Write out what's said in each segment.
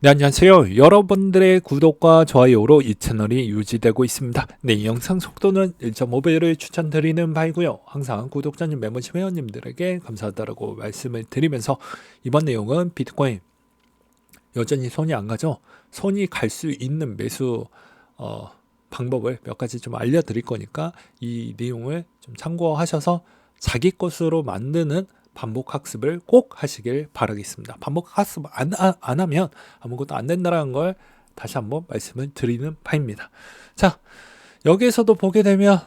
네, 안녕하세요. 여러분들의 구독과 좋아요로 이 채널이 유지되고 있습니다. 네, 이 영상 속도는 1.5배를 추천드리는 바이고요. 항상 구독자님, 멤버십 회원님들에게 감사하다고 말씀을 드리면서 이번 내용은 비트코인 여전히 손이 안 가죠? 손이 갈 수 있는 매수 방법을 몇 가지 좀 알려드릴 거니까 이 내용을 좀 참고하셔서 자기 것으로 만드는 반복 학습을 꼭 하시길 바라겠습니다. 반복 학습 안 하면 아무것도 안 된다는 걸 다시 한번 말씀을 드리는 바입니다. 자, 여기에서도 보게 되면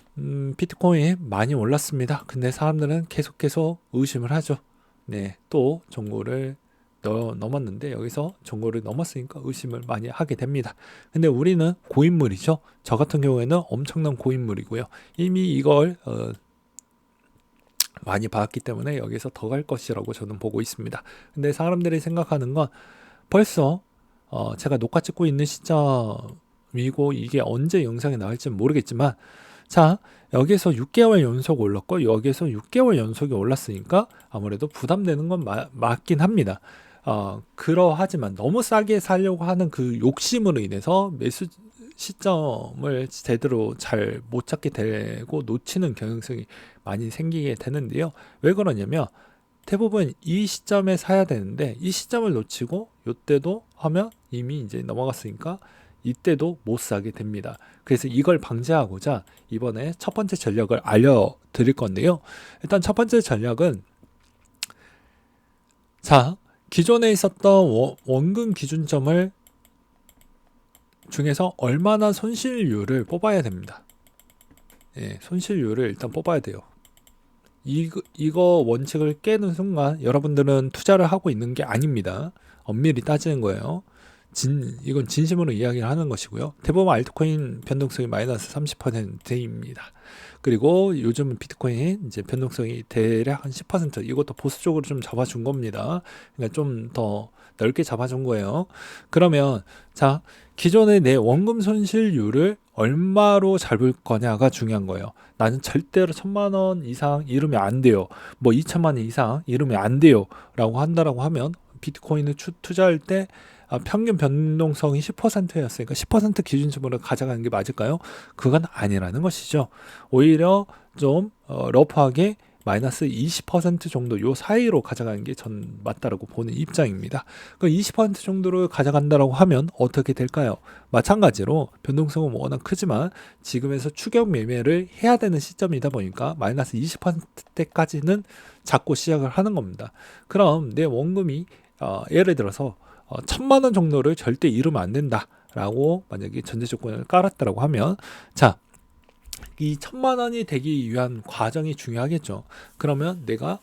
비트코인 많이 올랐습니다. 근데 사람들은 계속 의심을 하죠. 네, 또 종고를 넘었는데 여기서 종고를 넘었으니까 의심을 많이 하게 됩니다. 근데 우리는 고인물이죠. 저 같은 경우에는 엄청난 고인물이고요. 이미 이걸 많이 봤기 때문에 여기서 더 갈 것이라고 저는 보고 있습니다. 근데 사람들이 생각하는 건 벌써 제가 녹화 찍고 있는 시점이고 이게 언제 영상이 나올지는 모르겠지만, 자, 여기에서 6개월 연속 올랐고 여기에서 6개월 연속이 올랐으니까 아무래도 부담되는 건 맞긴 합니다. 그러하지만 너무 싸게 사려고 하는 그 욕심으로 인해서 매수 시점을 제대로 잘 못 찾게 되고 놓치는 경향성이 많이 생기게 되는데요. 왜 그러냐면 대부분 이 시점에 사야 되는데 이 시점을 놓치고 이때도 하면 이미 이제 넘어갔으니까 이때도 못 사게 됩니다. 그래서 이걸 방지하고자 이번에 첫 번째 전략을 알려드릴 건데요. 일단 첫 번째 전략은, 자, 기존에 있었던 원금 기준점을 중에서 얼마나 손실률을 뽑아야 됩니다. 예, 손실률을 일단 뽑아야 돼요. 이거 원칙을 깨는 순간 여러분들은 투자를 하고 있는 게 아닙니다. 엄밀히 따지는 거예요. 이건 진심으로 이야기를 하는 것이고요. 대부분 알트코인 변동성이 마이너스 30%입니다. 그리고 요즘은 비트코인 이제 변동성이 대략 한 10%, 이것도 보수적으로 좀 잡아준 겁니다. 그러니까 좀 더 넓게 잡아준 거예요. 그러면 자, 기존의 내 원금 손실률을 얼마로 잡을 거냐가 중요한 거예요. 나는 절대로 1,000만 원 이상 이르면 안 돼요. 뭐 2,000만 원 이상 이르면 안 돼요. 라고 한다라고 하면 비트코인을 투자할 때 평균 변동성이 10%였으니까 10% 기준점으로 가져가는 게 맞을까요? 그건 아니라는 것이죠. 오히려 좀 러프하게 마이너스 20% 정도 요 사이로 가져가는 게 전 맞다라고 보는 입장입니다. 그 20% 정도로 가져간다라고 하면 어떻게 될까요? 마찬가지로 변동성은 워낙 크지만 지금에서 추격 매매를 해야 되는 시점이다 보니까 마이너스 20%대까지는 잡고 시작을 하는 겁니다. 그럼 내 원금이 예를 들어서 1,000만 원 정도를 절대 잃으면 안 된다라고 만약에 전제 조건을 깔았다라고 하면, 자, 이 1,000만 원이 되기 위한 과정이 중요하겠죠. 그러면 내가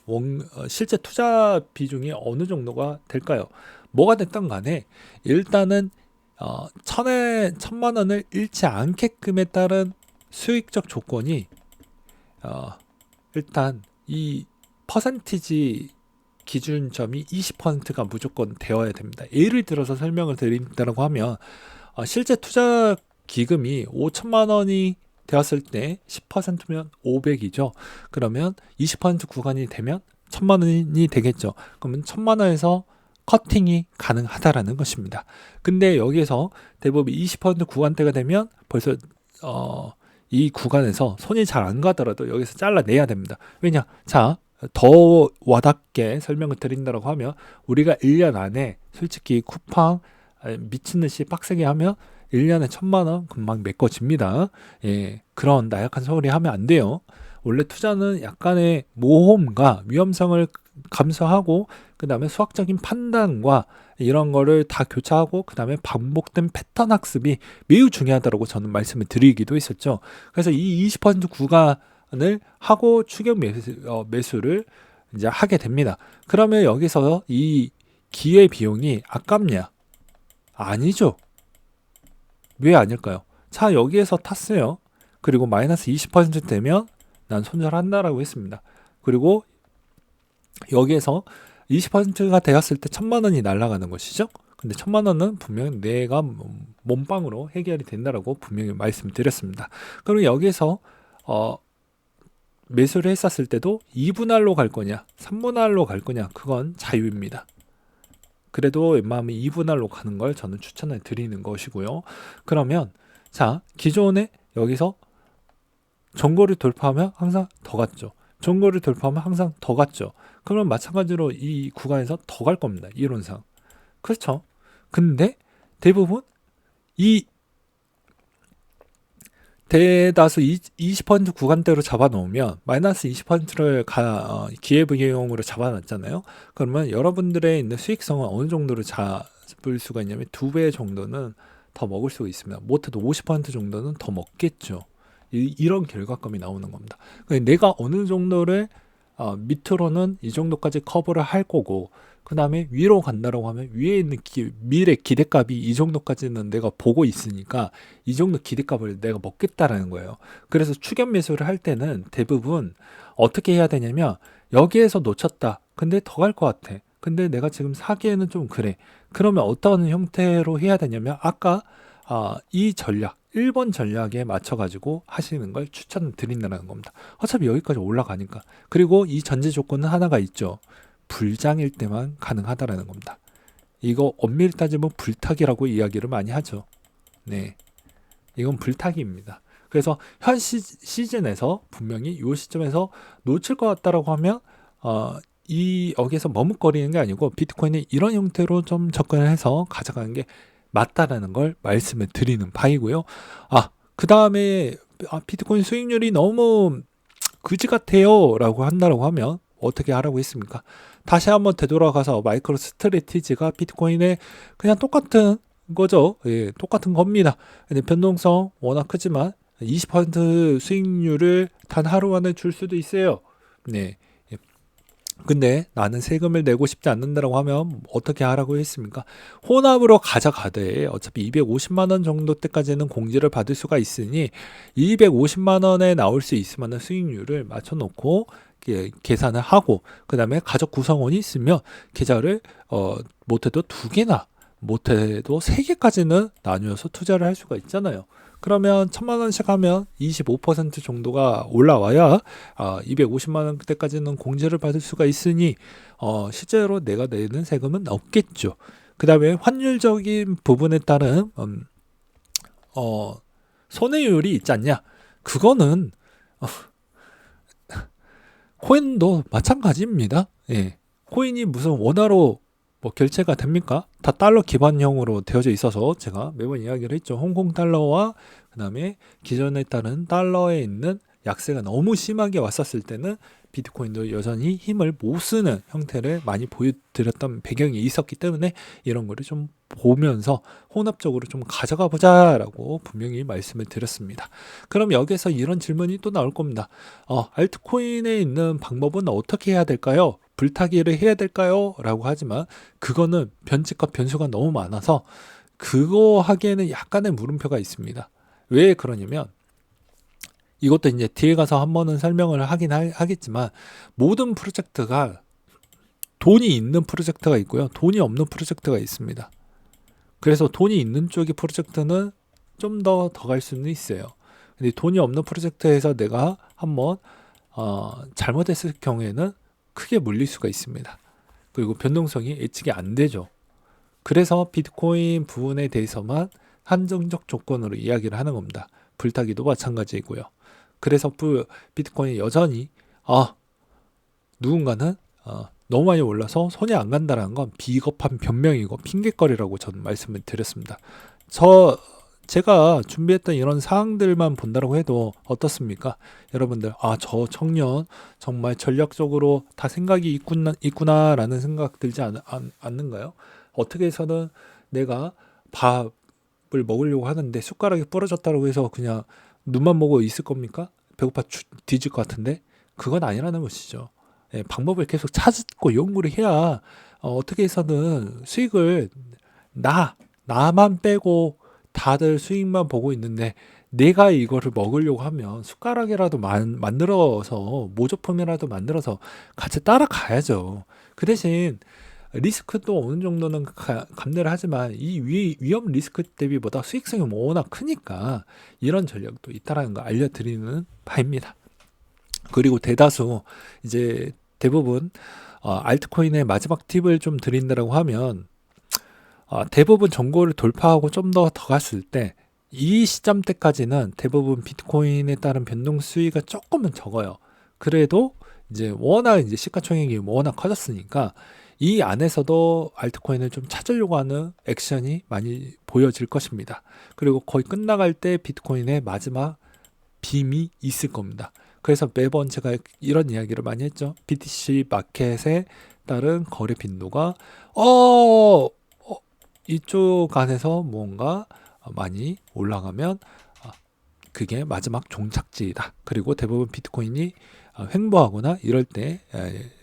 실제 투자 비중이 어느 정도가 될까요? 뭐가 됐든 간에 일단은 1,000만 원을 잃지 않게끔에 따른 수익적 조건이 일단 이 퍼센티지 기준점이 20%가 무조건 되어야 됩니다. 예를 들어서 설명을 드린다고 하면 실제 투자 기금이 5천만 원이 되었을 때 10%면 500이죠. 그러면 20% 구간이 되면 1,000만 원이 되겠죠. 그러면 1,000만 원에서 커팅이 가능하다라는 것입니다. 근데 여기에서 대부분 20% 구간대가 되면 벌써 이 구간에서 손이 잘 안 가더라도 여기서 잘라내야 됩니다. 왜냐? 자, 더 와닿게 설명을 드린다고 하면 우리가 1년 안에 솔직히 쿠팡 미친 듯이 빡세게 하면 1년에 1,000만 원 금방 메꿔집니다. 예, 그런 나약한 소리 하면 안 돼요. 원래 투자는 약간의 모험과 위험성을 감수하고 그 다음에 수학적인 판단과 이런 거를 다 교차하고 그 다음에 반복된 패턴 학습이 매우 중요하다고 저는 말씀을 드리기도 했었죠. 그래서 이 20% 구간을 하고 추격 매수를 이제 하게 됩니다. 그러면 여기서 이 기회 비용이 아깝냐? 아니죠. 왜 아닐까요? 자, 여기에서 탔어요. 그리고 마이너스 20% 되면 난 손절한다라고 했습니다. 그리고 여기에서 20%가 되었을 때 1,000만 원이 날아가는 것이죠. 근데 1,000만 원은 분명히 내가 몸빵으로 해결이 된다라고 분명히 말씀드렸습니다. 그리고 여기에서 매수를 했었을 때도 2분할로 갈 거냐 3분할로 갈 거냐 그건 자유입니다. 그래도 웬만하면 2분할로 가는 걸 저는 추천을 드리는 것이고요. 그러면 자, 기존에 여기서 전고를 돌파하면 항상 더 갔죠. 전고를 돌파하면 항상 더 갔죠. 그러면 마찬가지로 이 구간에서 더 갈 겁니다. 이론상. 그렇죠. 근데 대부분 이 대다수 20% 구간대로 잡아놓으면 마이너스 20%를 기회비용으로 잡아놨잖아요. 그러면 여러분들의 있는 수익성은 어느 정도로 잡을 수가 있냐면 2배 정도는 더 먹을 수가 있습니다. 못해도 50% 정도는 더 먹겠죠. 이런 결과감이 나오는 겁니다. 내가 어느 정도를 밑으로는 이 정도까지 커버를 할 거고, 그 다음에 위로 간다라고 하면 위에 있는 미래 기대값이 이 정도까지는 내가 보고 있으니까 이 정도 기대값을 내가 먹겠다라는 거예요. 그래서 추격 매수를 할 때는 대부분 어떻게 해야 되냐면, 여기에서 놓쳤다. 근데 더 갈 것 같아. 근데 내가 지금 사기에는 좀 그래. 그러면 어떤 형태로 해야 되냐면, 아까 이 전략 1번 전략에 맞춰가지고 하시는 걸 추천드린다는 겁니다. 어차피 여기까지 올라가니까. 그리고 이 전제 조건은 하나가 있죠. 불장일 때만 가능하다라는 겁니다. 이거 엄밀히 따지면 불타기라고 이야기를 많이 하죠. 네, 이건 불타기입니다. 그래서 현 시즌에서 분명히 이 시점에서 놓칠 것 같다라고 하면 여기서 머뭇거리는 게 아니고 비트코인이 이런 형태로 좀 접근을 해서 가져가는 게 맞다라는 걸 말씀을 드리는 바이고요. 그 다음에 비트코인 수익률이 너무 그지 같아요 라고 한다라고 하면 어떻게 하라고 했습니까? 다시 한번 되돌아가서 마이크로 스트래티지가 비트코인에 그냥 똑같은 거죠. 예, 똑같은 겁니다. 근데 변동성 워낙 크지만 20% 수익률을 단 하루 만에 줄 수도 있어요. 네. 근데 나는 세금을 내고 싶지 않는다라고 하면 어떻게 하라고 했습니까? 혼합으로 가져가되 어차피 250만 원 정도 때까지는 공제를 받을 수가 있으니 250만 원에 나올 수 있으면 수익률을 맞춰놓고 계산을 하고, 그 다음에 가족 구성원이 있으면 계좌를 못해도 2개나 못해도 3개까지는 나누어서 투자를 할 수가 있잖아요. 그러면 1,000만 원씩 하면 25% 정도가 올라와야 250만 원대까지는 공제를 받을 수가 있으니 실제로 내가 내는 세금은 없겠죠. 그 다음에 환율적인 부분에 따른 손해율이 있지 않냐? 그거는 코인도 마찬가지입니다. 예. 코인이 무슨 원화로 결제가 됩니까? 다 달러 기반형으로 되어져 있어서 제가 매번 이야기를 했죠. 홍콩 달러와 그 다음에 기존에 따른 달러에 있는 약세가 너무 심하게 왔었을 때는 비트코인도 여전히 힘을 못 쓰는 형태를 많이 보여드렸던 배경이 있었기 때문에 이런 거를 좀 보면서 혼합적으로 좀 가져가 보자라고 분명히 말씀을 드렸습니다. 그럼 여기서 이런 질문이 또 나올 겁니다. 알트코인에 있는 방법은 어떻게 해야 될까요? 불타기를 해야 될까요? 라고 하지만 그거는 변칙과 변수가 너무 많아서 그거 하기에는 약간의 물음표가 있습니다. 왜 그러냐면, 이것도 이제 뒤에 가서 한 번은 설명을 하긴 하겠지만, 모든 프로젝트가 돈이 있는 프로젝트가 있고요, 돈이 없는 프로젝트가 있습니다. 그래서 돈이 있는 쪽의 프로젝트는 좀 더 갈 수는 있어요. 근데 돈이 없는 프로젝트에서 내가 한번 잘못했을 경우에는 크게 물릴 수가 있습니다. 그리고 변동성이 예측이 안 되죠. 그래서 비트코인 부분에 대해서만 한정적 조건으로 이야기를 하는 겁니다. 불타기도 마찬가지이고요. 그래서 비트코인이 여전히 누군가는 너무 많이 올라서 손이 안 간다는 건 비겁한 변명이고 핑계거리라고 저는 말씀을 드렸습니다. 제가 준비했던 이런 사항들만 본다고 해도 어떻습니까? 여러분들, 저 청년 정말 전략적으로 다 생각이 있구나라는 생각 들지 않는가요? 어떻게 해서는 내가 밥을 먹으려고 하는데 숟가락이 부러졌다고 해서 그냥 눈만 보고 있을 겁니까? 배고파 뒤질 것 같은데? 그건 아니라는 것이죠. 예, 방법을 계속 찾고 연구를 해야 어떻게 해서는 수익을 나만 빼고 다들 수익만 보고 있는데, 내가 이거를 먹으려고 하면 숟가락이라도 만들어서 모조품이라도 만들어서 같이 따라가야죠. 그 대신 리스크도 어느 정도는 감내를 하지만 이 위험 리스크 대비보다 수익성이 워낙 크니까 이런 전략도 있다라는 거 알려드리는 바입니다. 그리고 대다수 이제 대부분 알트코인의 마지막 팁을 좀 드린다라고 하면 대부분 전고를 돌파하고 좀 더 갔을 때 이 시점대까지는 대부분 비트코인에 따른 변동 수위가 조금은 적어요. 그래도 이제 워낙 이제 시가총액이 워낙 커졌으니까 이 안에서도 알트코인을 좀 찾으려고 하는 액션이 많이 보여질 것입니다. 그리고 거의 끝나갈 때 비트코인의 마지막 빔이 있을 겁니다. 그래서 매번 제가 이런 이야기를 많이 했죠. BTC 마켓에 따른 거래 빈도가 이쪽 안에서 뭔가 많이 올라가면 그게 마지막 종착지이다. 그리고 대부분 비트코인이 횡보하거나 이럴 때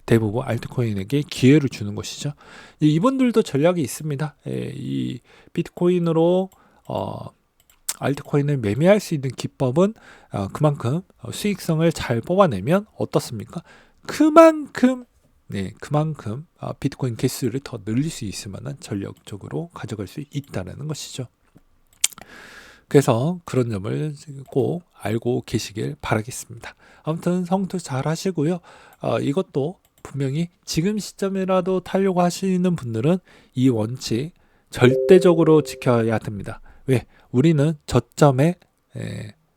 대부분 알트코인에게 기회를 주는 것이죠. 이분들도 전략이 있습니다. 이 비트코인으로 알트코인을 매매할 수 있는 기법은 그만큼 수익성을 잘 뽑아내면 어떻습니까? 그만큼 비트코인 개수를 더 늘릴 수 있을 만한 전략적으로 가져갈 수 있다는 것이죠. 그래서 그런 점을 꼭 알고 계시길 바라겠습니다. 아무튼 성투 잘 하시고요. 이것도 분명히 지금 시점이라도 타려고 하시는 분들은 이 원칙 절대적으로 지켜야 됩니다. 왜? 우리는 저점에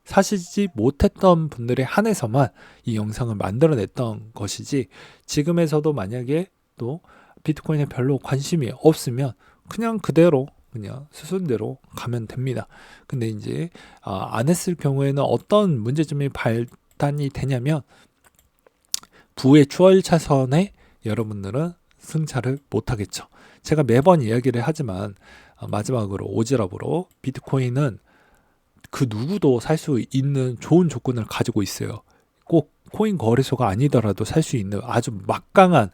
사시지 못했던 분들에 한해서만 이 영상을 만들어냈던 것이지, 지금에서도 만약에 또 비트코인에 별로 관심이 없으면 그냥 그대로 그냥 수순대로 가면 됩니다. 근데 이제 안 했을 경우에는 어떤 문제점이 발단이 되냐면 부의 추월 차선에 여러분들은 승차를 못하겠죠. 제가 매번 이야기를 하지만 마지막으로 오지랖으로 비트코인은 그 누구도 살 수 있는 좋은 조건을 가지고 있어요. 꼭 코인 거래소가 아니더라도 살 수 있는 아주 막강한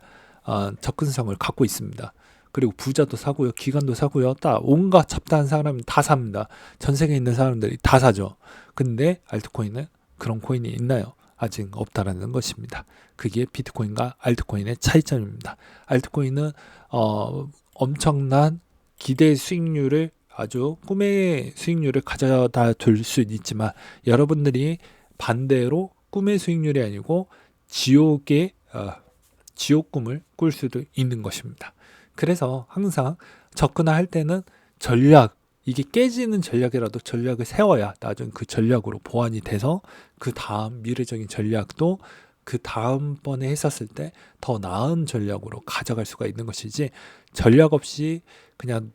접근성을 갖고 있습니다. 그리고 부자도 사고요, 기관도 사고요, 딱 온갖 잡다한 사람이 다 삽니다. 전 세계에 있는 사람들이 다 사죠. 근데 알트코인은 그런 코인이 있나요? 아직 없다라는 것입니다. 그게 비트코인과 알트코인의 차이점입니다. 알트코인은 엄청난 기대 수익률을, 아주 꿈의 수익률을 가져다 줄 수 있지만 여러분들이 반대로 꿈의 수익률이 아니고 지옥의 지옥꿈을 꿀 수도 있는 것입니다. 그래서 항상 접근할 때는 전략, 이게 깨지는 전략이라도 전략을 세워야 나중에 그 전략으로 보완이 돼서 그 다음 미래적인 전략도 그 다음번에 했었을 때 더 나은 전략으로 가져갈 수가 있는 것이지, 전략 없이 그냥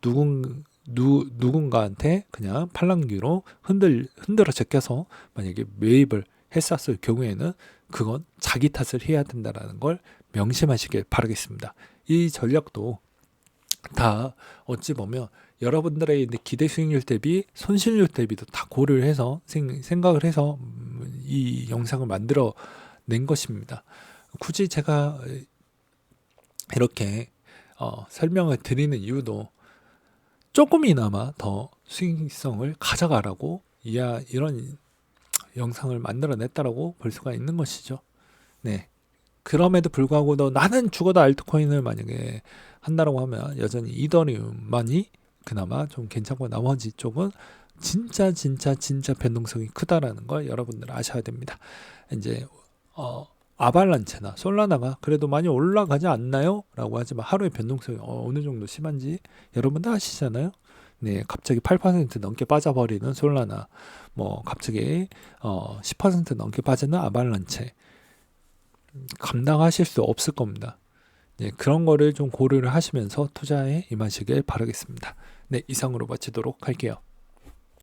누군가한테 그냥 팔랑귀로 흔들어 제껴서 만약에 매입을 했었을 경우에는 그건 자기 탓을 해야 된다는 걸 명심하시길 바라겠습니다. 이 전략도 다 어찌 보면 여러분들의 기대 수익률 대비 손실률 대비도 다 고려를 해서 생각을 해서 이 영상을 만들어 낸 것입니다. 굳이 제가 이렇게 설명을 드리는 이유도 조금이나마 더 수익성을 가져가라고 이런 영상을 만들어냈다라고 볼 수가 있는 것이죠. 네. 그럼에도 불구하고 나는 죽어도 알트코인을 만약에 한다라고 하면 여전히 이더리움만이 그나마 좀 괜찮고 나머지 쪽은 진짜 변동성이 크다라는 걸 여러분들 아셔야 됩니다. 이제 아발란체나 솔라나가 그래도 많이 올라가지 않나요? 라고 하지만 하루의 변동성이 어느 정도 심한지 여러분 다 아시잖아요. 네, 갑자기 8% 넘게 빠져버리는 솔라나, 뭐 갑자기 10% 넘게 빠지는 아발란체, 감당하실 수 없을 겁니다. 네, 그런 거를 좀 고려를 하시면서 투자에 임하시길 바라겠습니다. 네, 이상으로 마치도록 할게요.